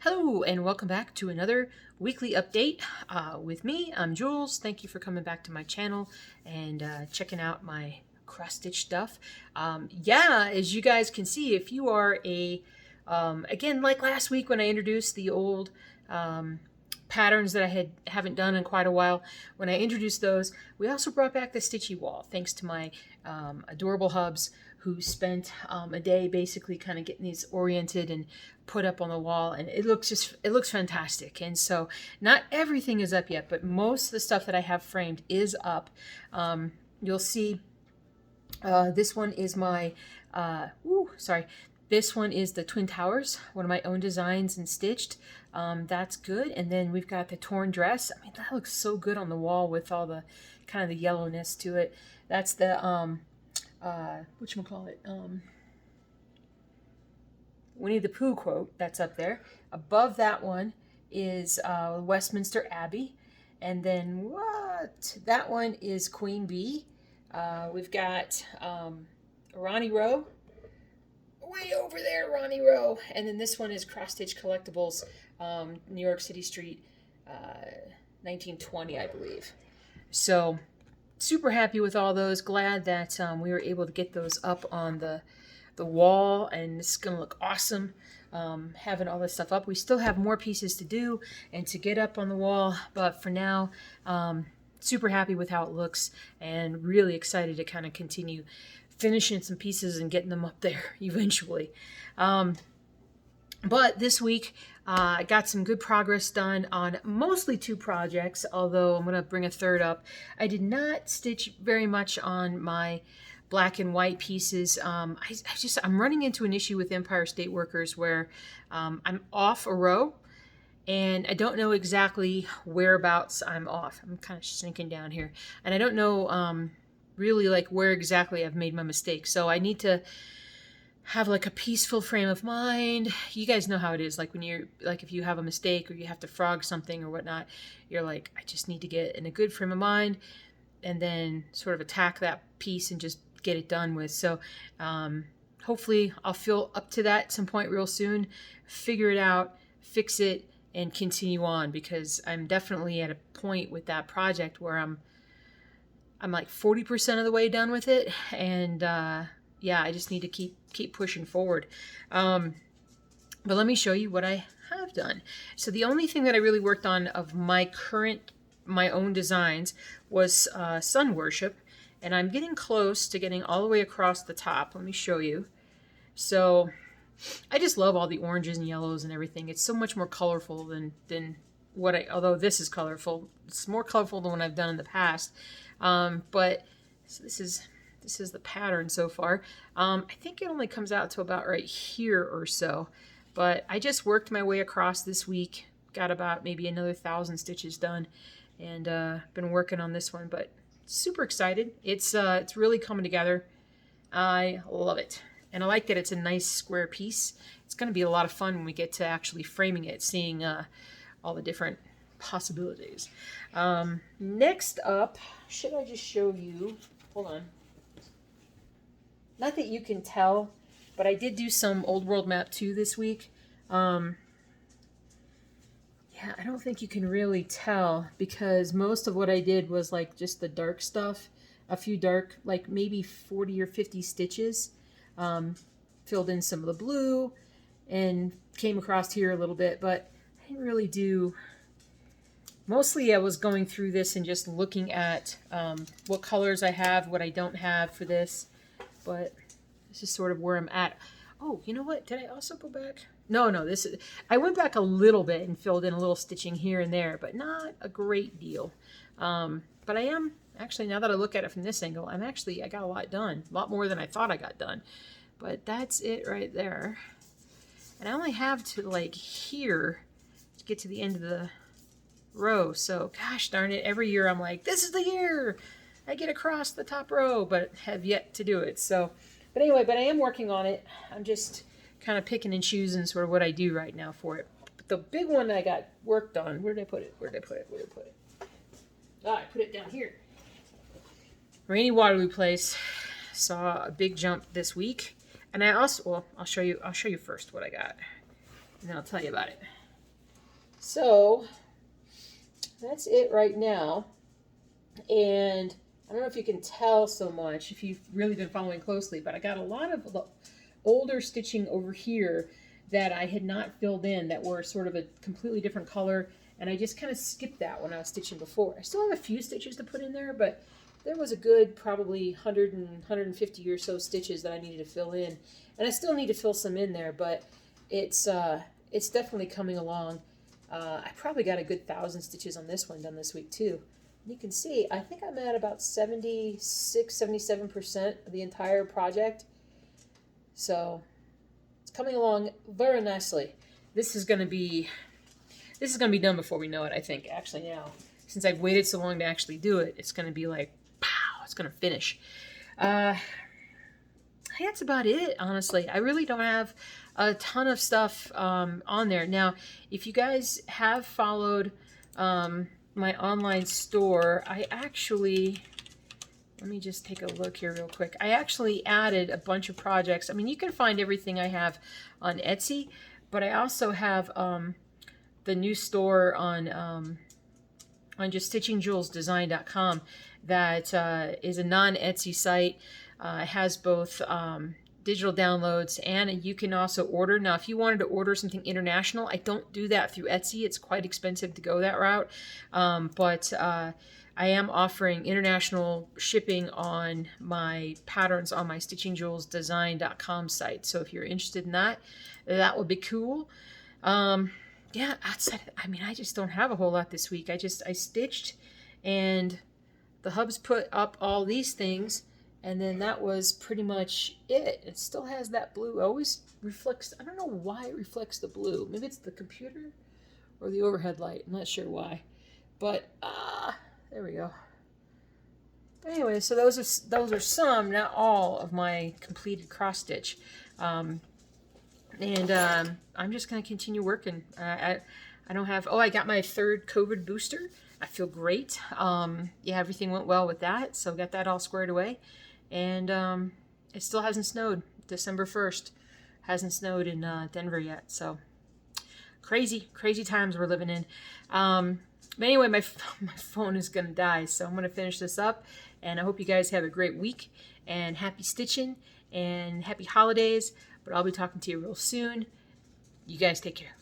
Hello and welcome back to another weekly update with me. I'm Jules. Thank you for coming back to my channel and checking out my cross-stitch stuff. As you guys can see, if you are again, like last week when I introduced the old patterns that I haven't done in quite a while, when I introduced those, we also brought back the Stitchy wall, thanks to my adorable hubs who spent a day basically kind of getting these oriented and put up on the wall, and it looks fantastic. And so not everything is up yet, but most of the stuff that I have framed is up. You'll see this one is my this one is the Twin Towers, one of my own designs and stitched. That's good. And then we've got the torn dress. I mean, that looks so good on the wall with all the kind of the yellowness to it. That's the whatchamacallit, Winnie the Pooh quote that's up there. Above that one is Westminster Abbey, and then that one is Queen Bee. We've got Ronnie Rowe, way over there, Ronnie Rowe, and then this one is Cross Stitch Collectibles, New York City Street, 1920, I believe. So super happy with all those. Glad that we were able to get those up on the wall, and it's gonna look awesome having all this stuff up. We still have more pieces to do and to get up on the wall, but for now, super happy with how it looks and really excited to kind of continue finishing some pieces and getting them up there eventually. But this week I got some good progress done on mostly 2 projects, although I'm going to bring a third up. I did not stitch very much on my black and white pieces. I'm running into an issue with Empire State Workers where I'm off a row and I don't know exactly whereabouts I'm off. I'm kind of sinking down here, and I don't know really like where exactly I've made my mistake. So I need to have like a peaceful frame of mind. You guys know how it is, like when you're like, if you have a mistake or you have to frog something or whatnot, you're like, I just need to get in a good frame of mind and then sort of attack that piece and just get it done with. So hopefully I'll feel up to that at some point real soon, figure it out, fix it, and continue on, because I'm definitely at a point with that project where I'm like 40% of the way done with it, and yeah, I just need to keep pushing forward. But let me show you what I have done. So the only thing that I really worked on of my own designs was Sun Worship, and I'm getting close to getting all the way across the top. Let me show you. So I just love all the oranges and yellows and everything. It's so much more colorful than what although this is colorful, it's more colorful than what I've done in the past. But so this is the pattern so far. I think it only comes out to about right here or so, but I just worked my way across this week, got about maybe another 1,000 stitches done, and been working on this one, but super excited. It's really coming together. I love it, and I like that it's a nice square piece. It's going to be a lot of fun when we get to actually framing it, seeing all the different possibilities. Next up, should I just show you, hold on, not that you can tell, but I did do some Old World Map 2 this week. Yeah, I don't think you can really tell, because most of what I did was like just the dark stuff, a few dark, like maybe 40 or 50 stitches, filled in some of the blue and came across here a little bit, but I didn't really do. Mostly I was going through this and just looking at what colors I have, what I don't have for this, but this is sort of where I'm at. Oh, you know what? Did I also go back? No, I went back a little bit and filled in a little stitching here and there, but not a great deal. But I am, actually, now that I look at it from this angle, I got a lot done, a lot more than I thought I got done. But that's it right there. And I only have to like here to get to the end of the row. So gosh darn it, every year I'm like, this is the year I get across the top row, but have yet to do it. So, but anyway, I am working on it. I'm just kind of picking and choosing sort of what I do right now for it. But the big one that I got worked on, where did I put it? Ah, I put it down here. Rainy Waterloo Place saw a big jump this week, and I also, well, I'll show you first what I got, and then I'll tell you about it. So that's it right now. And I don't know if you can tell so much if you've really been following closely, but I got a lot of the older stitching over here that I had not filled in that were sort of a completely different color, and I just kind of skipped that when I was stitching before. I still have a few stitches to put in there, but there was a good probably 150 or so stitches that I needed to fill in, and I still need to fill some in there, but it's definitely coming along. I probably got a good 1,000 stitches on this one done this week too. You can see, I think I'm at about 76, 77% of the entire project. So it's coming along very nicely. This is going to be done before we know it, I think. Actually now, since I've waited so long to actually do it, it's going to be like, pow, it's going to finish. That's about it, honestly. I really don't have a ton of stuff on there. Now, if you guys have followed my online store, I actually, let me just take a look here real quick. I actually added a bunch of projects. I mean, you can find everything I have on Etsy, but I also have the new store on just stitchingjewelsdesign.com that is a non-Etsy site. It has both digital downloads, and you can also order. Now, if you wanted to order something international, I don't do that through Etsy. It's quite expensive to go that route, but I am offering international shipping on my patterns on my stitchingjewelsdesign.com site. So if you're interested in that, that would be cool. Yeah, outside, I mean, I just don't have a whole lot this week. I stitched, and the hubs put up all these things, and then that was pretty much it. It still has that blue. It always reflects. I don't know why it reflects the blue. Maybe it's the computer or the overhead light. I'm not sure why. But there we go. Anyway, so those are some, not all, of my completed cross stitch. I'm just going to continue working. I don't have. Oh, I got my 3rd COVID booster. I feel great. Yeah, everything went well with that, so got that all squared away. And it still hasn't snowed. December 1st hasn't snowed in Denver yet. So crazy times we're living in. But anyway, my phone is going to die, so I'm going to finish this up. And I hope you guys have a great week, and happy stitching, and happy holidays. But I'll be talking to you real soon. You guys take care.